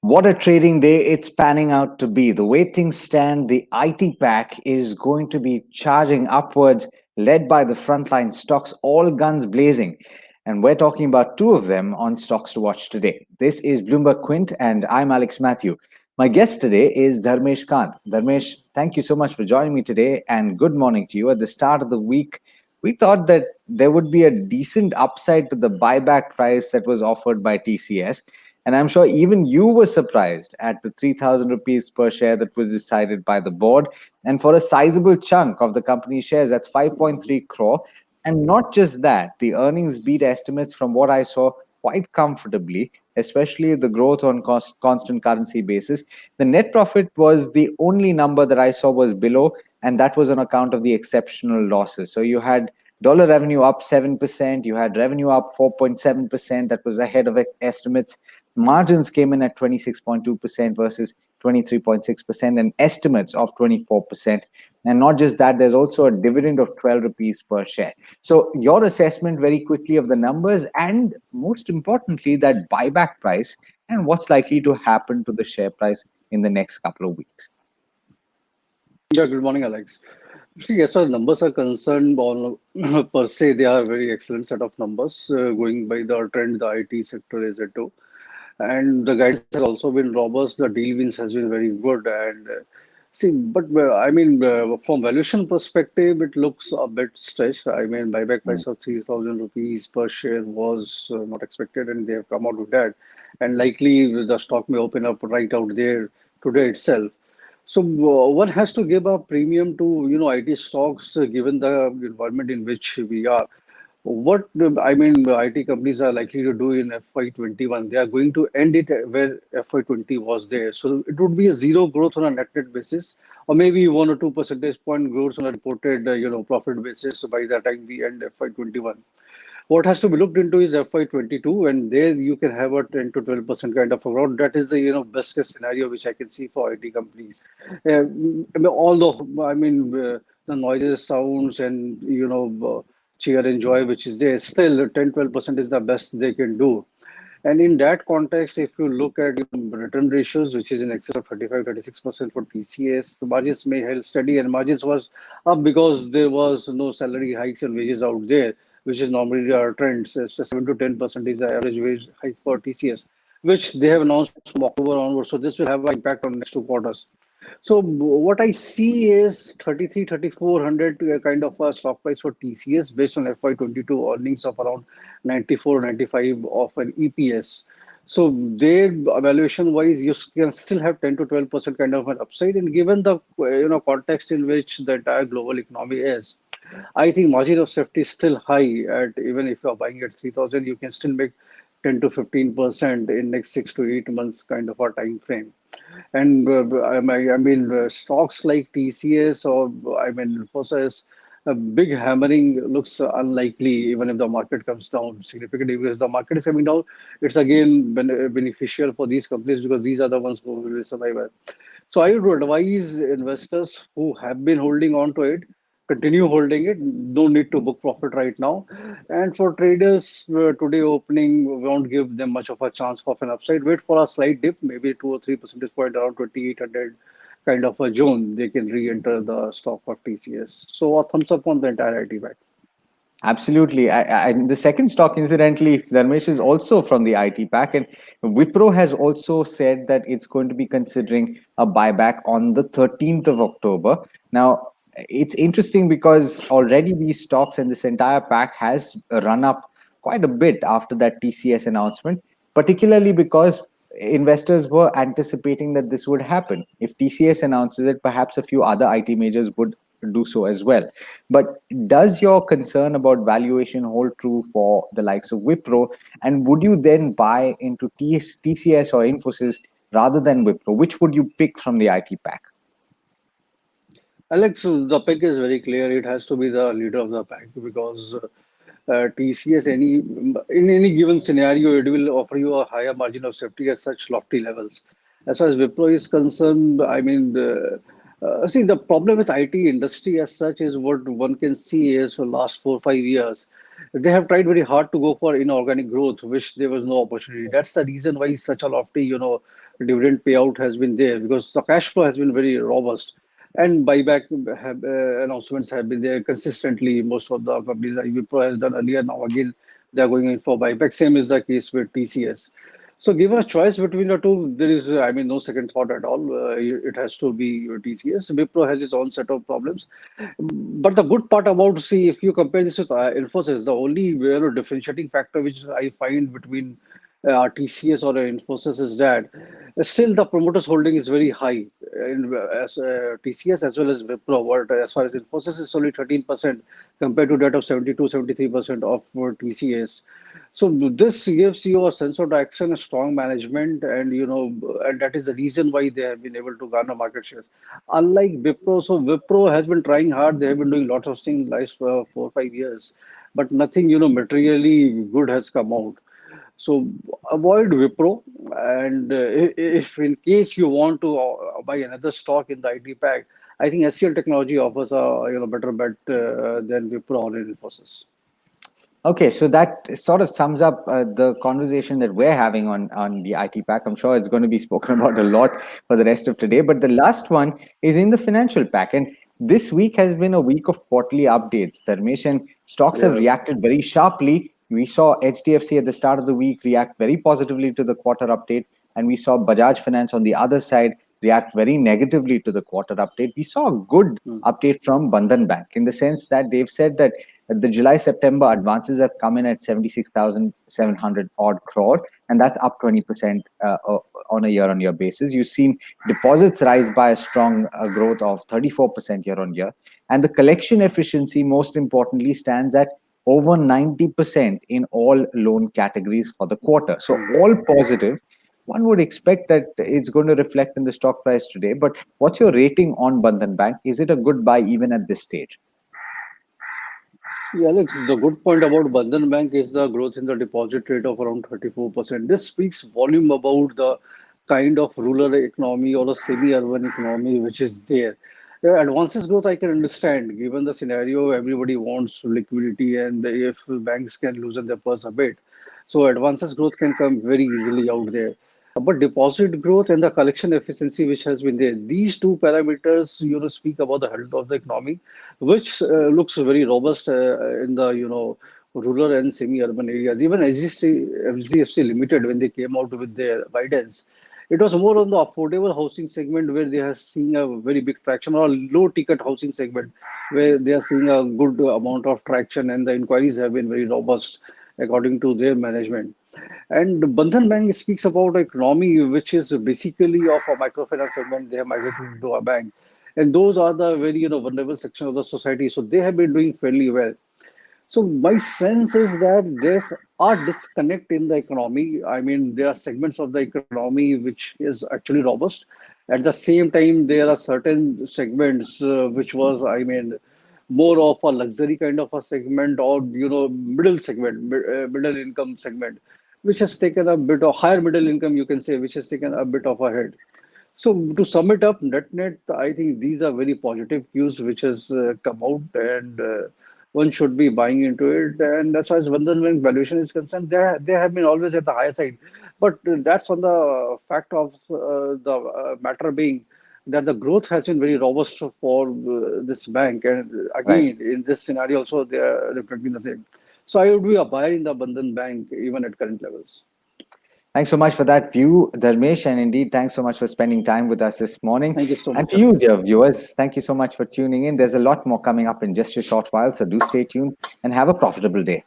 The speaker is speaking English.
What a trading day it's panning out to be. The way things stand, the IT pack is going to be charging upwards, led by the frontline stocks, all guns blazing. And we're talking about two of them on Stocks to Watch today. This is BloombergQuint, and I'm Alex Mathew. My guest today is Dharmesh Kant. Dharmesh, thank you so much for joining me today, and good morning to you. At the start of the week, we thought that there would be a decent upside to the buyback price that was offered by TCS. And I'm sure even you were surprised at the 3,000 rupees per share that was decided by the board. And for a sizable chunk of the company's shares, that's 5.3 crore. And not just that, the earnings beat estimates from what I saw quite comfortably, especially the growth on constant currency basis. The net profit was the only number that I saw was below, and that was on account of the exceptional losses. So you had dollar revenue up 7%, you had revenue up 4.7%, that was ahead of estimates. Margins came in at 26.2% versus 23.6%, and estimates of 24%. And not just that, there's also a dividend of 12 rupees per share. So, your assessment very quickly of the numbers, and most importantly, that buyback price, and what's likely to happen to the share price in the next couple of weeks. Yeah, good morning, Alex. See, as far as numbers are concerned, on per se, they are very excellent set of numbers. Going by the trend, the IT sector is into, and the guidance has also been robust. The deal wins has been very good, and see, but from valuation perspective, it looks a bit stretched. I mean, buyback price of 3,000 rupees per share was not expected, and they have come out with that, and likely the stock may open up right out there today itself. So one has to give a premium to IT stocks given the environment in which we are. What IT companies are likely to do in FY21, they are going to end it where FY20 was there. So it would be a zero growth on a net basis, or maybe 1 or 2 percentage point growth on a reported profit basis by the time we end FY21. What has to be looked into is FY22, and there you can have a 10 to 12% kind of a growth. That is the best case scenario which I can see for IT companies. Although the noises, sounds, and cheer and joy which is there, still 10-12% is the best they can do. And in that context, if you look at return ratios, which is in excess of 35-36% for TCS, the margins may held steady, and margins was up because there was no salary hikes and wages out there, which is normally our trend. So 7 to 10% is the average wage hike for TCS, which they have announced from October onwards. So this will have an impact on next 2 quarters. So what I see is 33, 3400 kind of a stock price for TCS based on FY22 earnings of around 94, 95 of an EPS. So their evaluation wise, you can still have 10 to 12% kind of an upside. And given the context in which the entire global economy is, I think margin of safety is still high. At even if you are buying at 3,000, you can still make 10 to 15% in next 6 to 8 months kind of a time frame. And stocks like TCS or Infosys, a big hammering looks unlikely even if the market comes down significantly. Because the market is coming down, it's again beneficial for these companies because these are the ones who will survive. So I would advise investors who have been holding on to it, continue holding it. No need to book profit right now. And for traders, today opening won't give them much of a chance of an upside. Wait for a slight dip, maybe 2 or 3 percentage point around 2,800 kind of a zone. They can re-enter the stock of TCS. So a thumbs up on the entire IT back. Absolutely. The second stock, incidentally, Dharmesh, is also from the IT pack. And Wipro has also said that it's going to be considering a buyback on the 13th of October. Now, it's interesting because already these stocks and this entire pack has run up quite a bit after that TCS announcement, particularly because investors were anticipating that this would happen. If TCS announces it, perhaps a few other IT majors would do so as well. But does your concern about valuation hold true for the likes of Wipro? And would you then buy into TCS or Infosys rather than Wipro? Which would you pick from the IT pack? Alex, the pick is very clear. It has to be the leader of the pack because TCS, in any given scenario, it will offer you a higher margin of safety at such lofty levels. As far as Wipro is concerned, see, the problem with IT industry as such is what one can see is for last 4 or 5 years. They have tried very hard to go for inorganic growth, which there was no opportunity. That's the reason why such a lofty, dividend payout has been there, because the cash flow has been very robust. And buyback announcements have been there consistently. Most of the companies like Wipro has done earlier. Now again, they are going in for buyback. Same is the case with TCS. So given a choice between the two, there is, I mean, no second thought at all. It has to be TCS. Wipro has its own set of problems. But the good part about, see, if you compare this with Infosys, the only differentiating factor which I find between TCS or Infosys is that still the promoters holding is very high in as TCS as well as Wipro. But as far as Infosys is only 13% compared to that of 72-73% of TCS. So this gives you a sense of direction, a strong management, and and that is the reason why they have been able to garner market shares. Unlike Wipro, so Wipro has been trying hard. They have been doing lots of things last 4 or 5 years, but nothing materially good has come out. So avoid Wipro, and if in case you want to buy another stock in the IT pack, I think SCL Technology offers a better bet than Wipro or Infosys. Okay, so that sort of sums up the conversation that we're having on the IT pack. I'm sure it's going to be spoken about a lot for the rest of today. But the last one is in the financial pack. And this week has been a week of quarterly updates. Dharmesh, and stocks have Yeah. reacted very sharply. We saw HDFC at the start of the week react very positively to the quarter update. And we saw Bajaj Finance on the other side react very negatively to the quarter update. We saw a good Hmm. update from Bandhan Bank in the sense that they've said that the July-September advances have come in at 76,700 odd crore, and that's up 20% on a year-on-year basis. You've seen deposits rise by a strong growth of 34% year-on-year, and the collection efficiency, most importantly, stands at over 90% in all loan categories for the quarter. So Hmm. all positive. One would expect that it's going to reflect in the stock price today. But what's your rating on Bandhan Bank? Is it a good buy even at this stage? Yeah, Alex, the good point about Bandhan Bank is the growth in the deposit rate of around 34%. This speaks volume about the kind of rural economy or the semi-urban economy which is there. Yeah, advances growth I can understand, given the scenario, everybody wants liquidity, and if banks can loosen their purse a bit, so advances growth can come very easily out there. But deposit growth and the collection efficiency, which has been there, these two parameters, speak about the health of the economy, which looks very robust in the rural and semi-urban areas. Even HDFC Limited, when they came out with their guidance, it was more on the affordable housing segment where they are seeing a very big traction, or low ticket housing segment where they are seeing a good amount of traction, and the inquiries have been very robust according to their management. And Bandhan Bank speaks about economy, which is basically of a microfinance segment. They have migrated into a bank, and those are the very vulnerable section of the society. So they have been doing fairly well. So my sense is that there's a disconnect in the economy. I mean, there are segments of the economy which is actually robust. At the same time, there are certain segments which was, I mean, more of a luxury kind of a segment, or middle segment, middle income segment, which has taken a bit of higher middle income, you can say, which has taken a bit of a hit. So to sum it up, net, I think these are very positive cues which has come out, and one should be buying into it. And as far as Bandhan Bank valuation is concerned, they have been always at the higher side, but that's on the fact of the matter being that the growth has been very robust for this bank, and Right. again in this scenario also they are reflecting the same. So I would be a buyer in the Bandhan Bank even at current levels. Thanks so much for that view, Dharmesh. And indeed, thanks so much for spending time with us this morning. Thank you so And much, to you, Alex. dear viewers, thank you so much for tuning in. There's a lot more coming up in just a short while, so do stay tuned and have a profitable day.